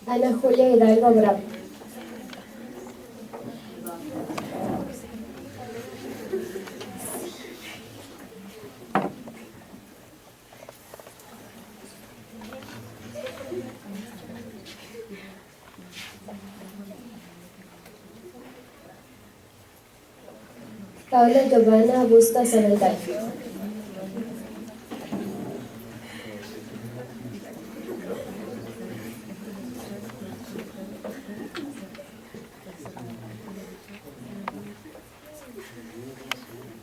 Ana Julia Hidalgo Bravo. Paula Giovanna Bustos Sabental.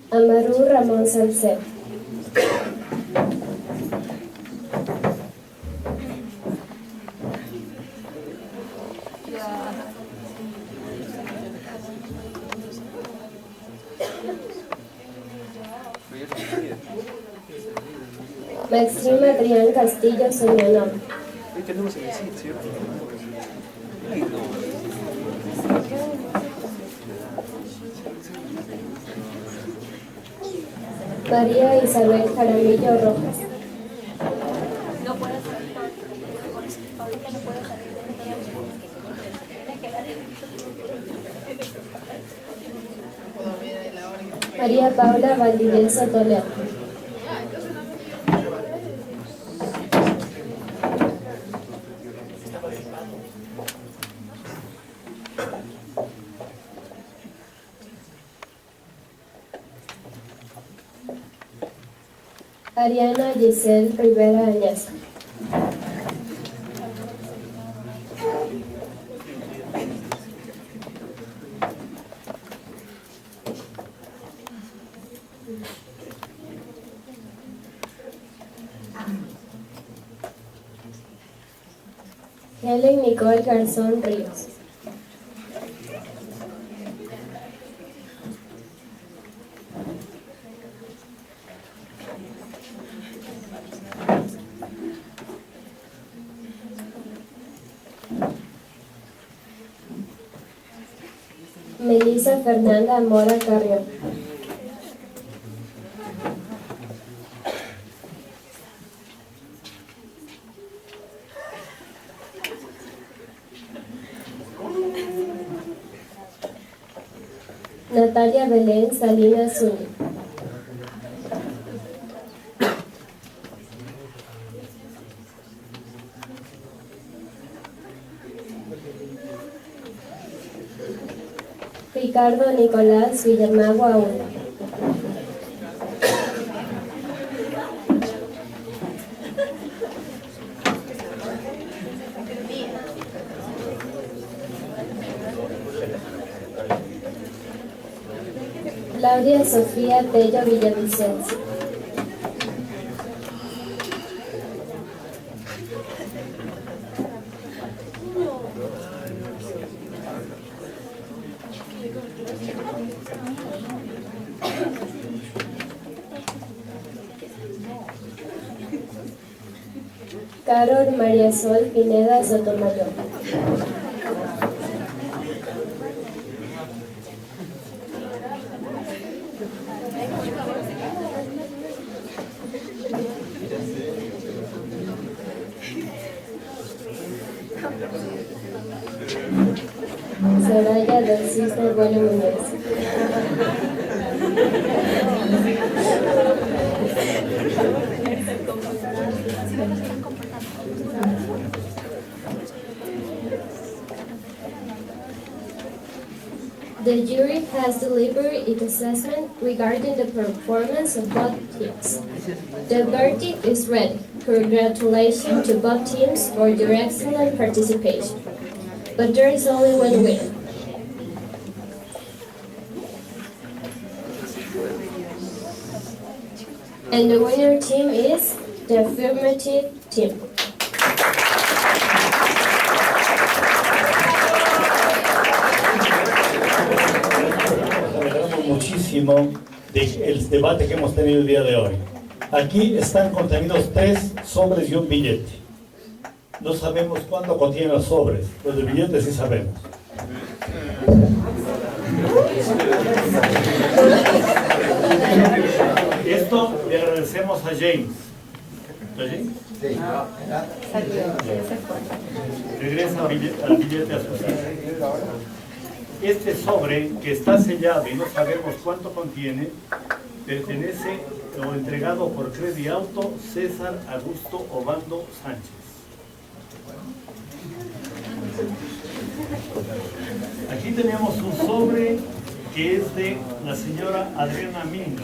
Amaru Ramón Salcedo. Maxime Adrián Castillo Soñanov. María Isabel Jaramillo Rojas. María Paula Valdivieso Toledo. Ariana Giselle Rivera Añasco. Helen Nicole Garzón Ríos. Melissa Fernanda Mora Carrión. Natalia Belén Salinas Zúñiga. Ricardo Nicolás Villarmago Aula. Claudia Sofía Tello Villavicencio. Carol María Sol Pineda Sotomayor. Soraya del Cisne Bueno Muñoz. The jury has delivered its assessment regarding the performance of both teams. The verdict is ready. Congratulations to both teams for their excellent participation. But there is only one winner. And the winner team is the affirmative team. Muchísimo del debate que hemos tenido el día de hoy. Aquí están contenidos 3 sobres y un billete. No sabemos cuánto contienen los sobres, los de billetes sí sabemos. Esto le agradecemos a James. ¿A James? Sí. Regresa al billete a su sitio. Este sobre, que está sellado y no sabemos cuánto contiene, pertenece o entregado por Credit Auto César Augusto Obando Sánchez. Aquí tenemos un sobre que es de la señora Adriana Minga,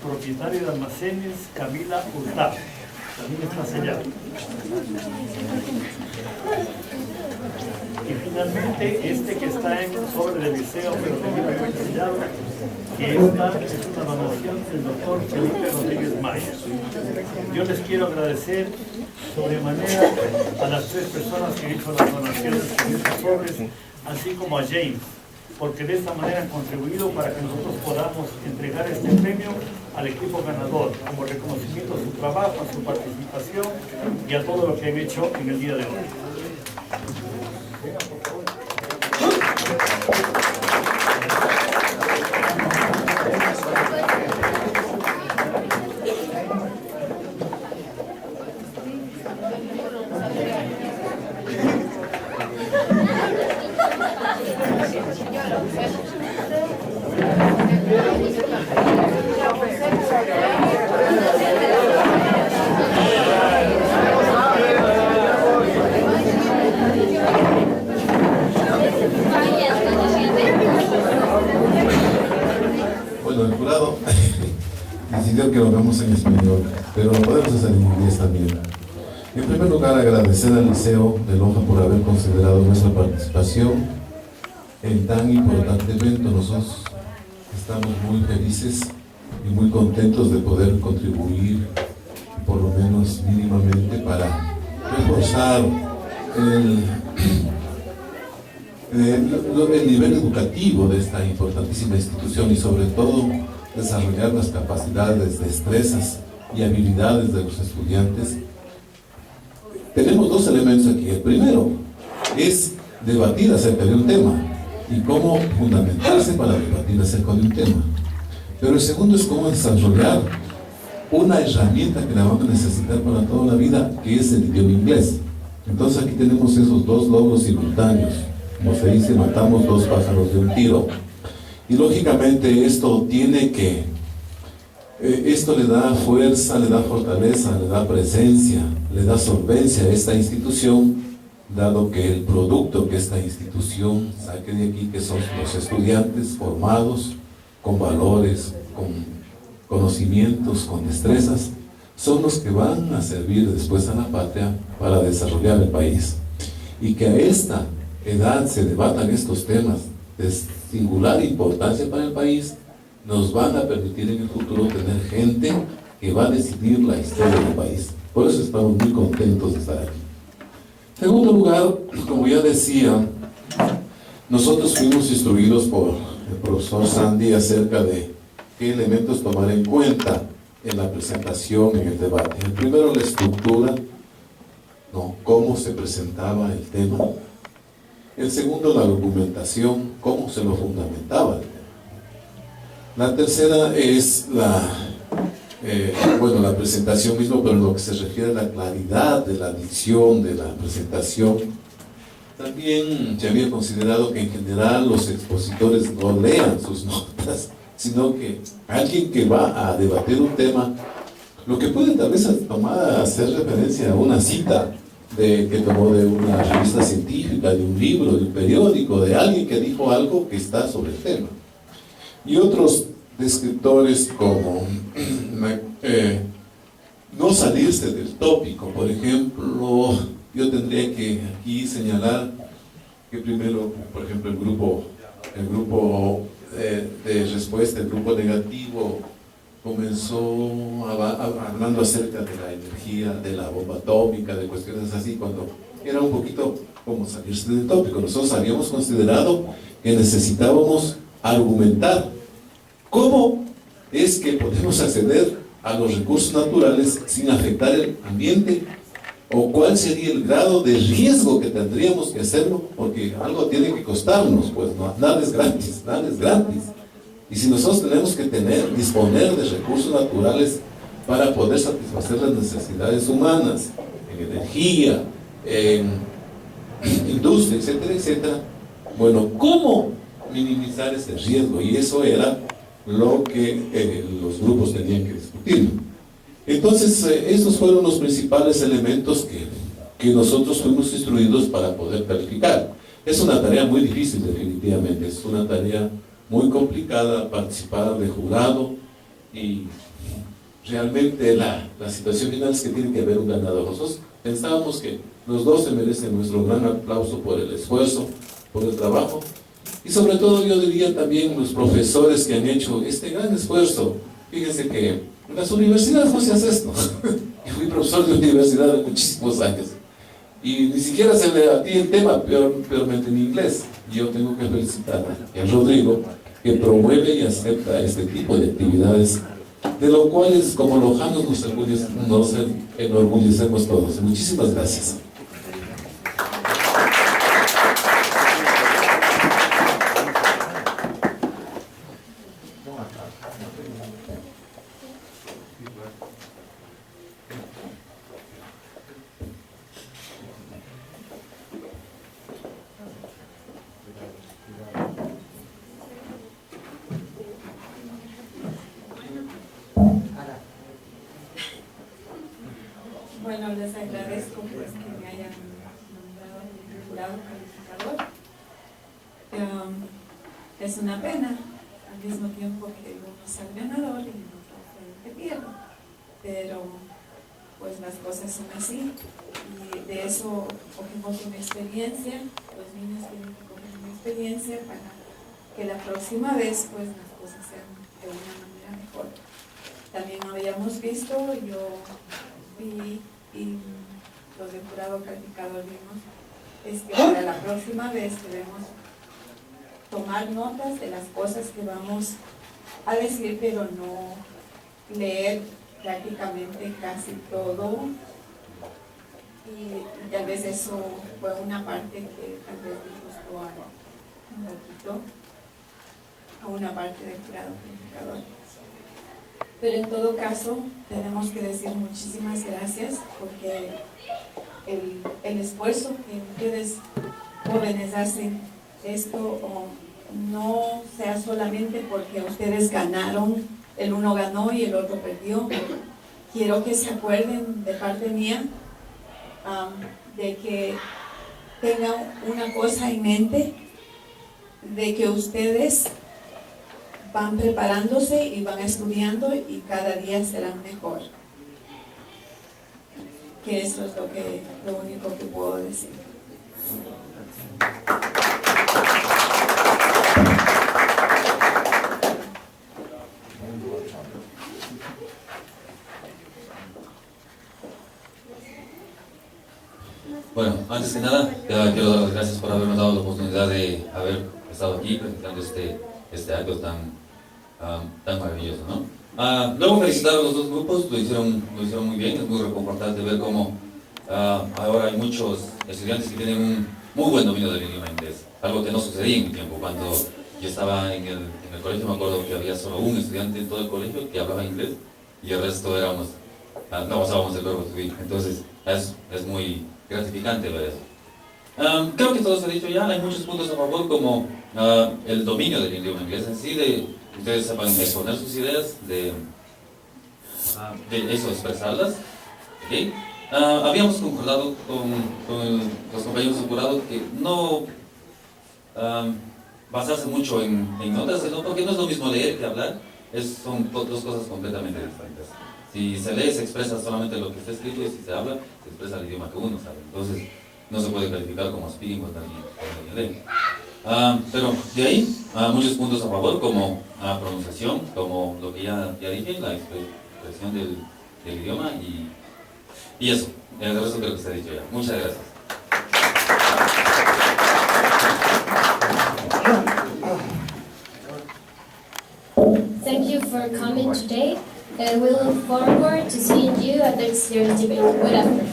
propietaria de almacenes Camila Hurtado. También está sellado. Y finalmente este que está en sobre del Liceo, pero también sellado, que esta es una donación del doctor Felipe Rodríguez Maya. Yo les quiero agradecer sobremanera a las 3 personas que hizo las donaciones de estos sobres, así como a James, porque de esta manera han contribuido para que nosotros podamos entregar este premio al equipo ganador, como reconocimiento a su trabajo, a su participación y a todo lo que han hecho en el día de hoy. decidió que lo hagamos en español, pero lo podemos hacer en inglés también. En primer lugar, agradecer al Liceo de Loja por haber considerado nuestra participación en tan importante evento. Nosotros estamos muy felices y muy contentos de poder contribuir, por lo menos mínimamente, para reforzar el nivel educativo de esta importantísima institución y sobre todo desarrollar las capacidades, destrezas y habilidades de los estudiantes. Tenemos dos elementos aquí. El primero es debatir acerca de un tema y cómo fundamentarse para debatir acerca de un tema. Pero el segundo es cómo desarrollar una herramienta que la vamos a necesitar para toda la vida, que es el idioma inglés. Entonces aquí tenemos esos dos logros simultáneos. Como se dice, matamos dos pájaros de un tiro. Y lógicamente esto le da fuerza, le da fortaleza, le da presencia, le da solvencia a esta institución, dado que el producto que esta institución saque de aquí, que son los estudiantes formados con valores, con conocimientos, con destrezas, son los que van a servir después a la patria para desarrollar el país. Y que a esta edad se debatan estos temas de singular importancia para el país, nos van a permitir en el futuro tener gente que va a decidir la historia del país. Por eso estamos muy contentos de estar aquí. En segundo lugar, como ya decía, nosotros fuimos instruidos por el profesor Sandy acerca de qué elementos tomar en cuenta en la presentación, en el debate. El primero, la estructura, ¿no? Cómo se presentaba el tema. El segundo, la documentación, cómo se lo fundamentaba el tema. La tercera es la presentación misma, pero en lo que se refiere a la claridad de la dicción de la presentación. También se había considerado que en general los expositores no lean sus notas, sino que alguien que va a debatir un tema, lo que puede tal vez hacer referencia a una cita que tomó de una revista científica, de un libro, de un periódico, de alguien que dijo algo que está sobre el tema. Y otros descriptores como no salirse del tópico. Por ejemplo, yo tendría que aquí señalar que primero, por ejemplo, el grupo de respuesta, el grupo negativo, comenzó hablando acerca de la energía, de la bomba atómica, de cuestiones así, cuando era un poquito como salirse del tópico. Nosotros habíamos considerado que necesitábamos argumentar cómo es que podemos acceder a los recursos naturales sin afectar el ambiente, o cuál sería el grado de riesgo que tendríamos que hacerlo, porque algo tiene que costarnos, pues no, nada es gratis, nada es gratis. Y si nosotros tenemos que disponer de recursos naturales para poder satisfacer las necesidades humanas, en energía, en industria, etcétera, etcétera, bueno, ¿cómo minimizar ese riesgo? Y eso era lo que los grupos tenían que discutir. Entonces, estos fueron los principales elementos que nosotros fuimos instruidos para poder calificar. Es una tarea muy difícil, definitivamente, es una tarea muy complicada participar de jurado, y realmente la situación final es que tiene que haber un ganador. Nosotros pensábamos que los dos se merecen nuestro gran aplauso por el esfuerzo, por el trabajo, y sobre todo yo diría también los profesores que han hecho este gran esfuerzo. Fíjense que en las universidades no se hace esto. Yo fui profesor de universidad de muchísimos años y ni siquiera se debatía el tema, peormente en inglés. Yo tengo que felicitar a Rodrigo, que promueve y acepta este tipo de actividades, de lo cual como lojanos nos enorgullecemos todos. Muchísimas gracias. Bueno, les agradezco pues que me hayan nombrado el jurado calificador. Es una pena al mismo tiempo que uno sea el ganador y el otro fue el que corregir, pero pues las cosas son así y de eso cogemos una experiencia, los niños tienen que coger una experiencia para que la próxima vez pues las cosas sean de una manera mejor. También habíamos visto, yo vi y los del jurado calificador vimos, es que para la próxima vez debemos tomar notas de las cosas que vamos a decir, pero no leer prácticamente casi todo. Y tal vez eso fue una parte que tal vez disgustó un poquito a una parte del jurado calificador. Pero en todo caso, tenemos que decir muchísimas gracias porque el esfuerzo que ustedes jóvenes hacen, esto no sea solamente porque ustedes ganaron, el uno ganó y el otro perdió. Quiero que se acuerden de parte mía de que tengan una cosa en mente, de que ustedes van preparándose y van estudiando y cada día serán mejor. Que eso es lo único que puedo decir. Bueno, antes que nada, quiero dar las gracias por habernos dado la oportunidad de haber estado aquí presentando este acto tan maravilloso, ¿no? Luego felicitar a los dos grupos, lo hicieron muy bien, es muy reconfortante ver cómo ahora hay muchos estudiantes que tienen un muy buen dominio del idioma inglés, algo que no sucedía en mi tiempo. Cuando yo estaba en el colegio me acuerdo que había solo un estudiante en todo el colegio que hablaba inglés y el resto no usábamos el verbo to be. Entonces es muy gratificante ver eso. Creo que todo se ha dicho ya, hay muchos puntos a favor como el dominio del idioma inglés en sí, de ustedes sepan exponer sus ideas, de eso, expresarlas. ¿Okay? Habíamos concordado con los compañeros del jurado que no basarse mucho en notas, ¿no? Porque no es lo mismo leer que hablar, son dos cosas completamente diferentes. Si se lee, se expresa solamente lo que está escrito, y si se habla, se expresa el idioma que uno sabe. Entonces, no se puede calificar como speaking cuando alguien lee. Pero de ahí, muchos puntos a favor, como pronunciación, como lo que ya dije, la expresión del idioma y eso. El resto creo que se ha dicho ya. Muchas gracias. Thank you for coming today, and we look forward to seeing you at next year's debate. Good afternoon.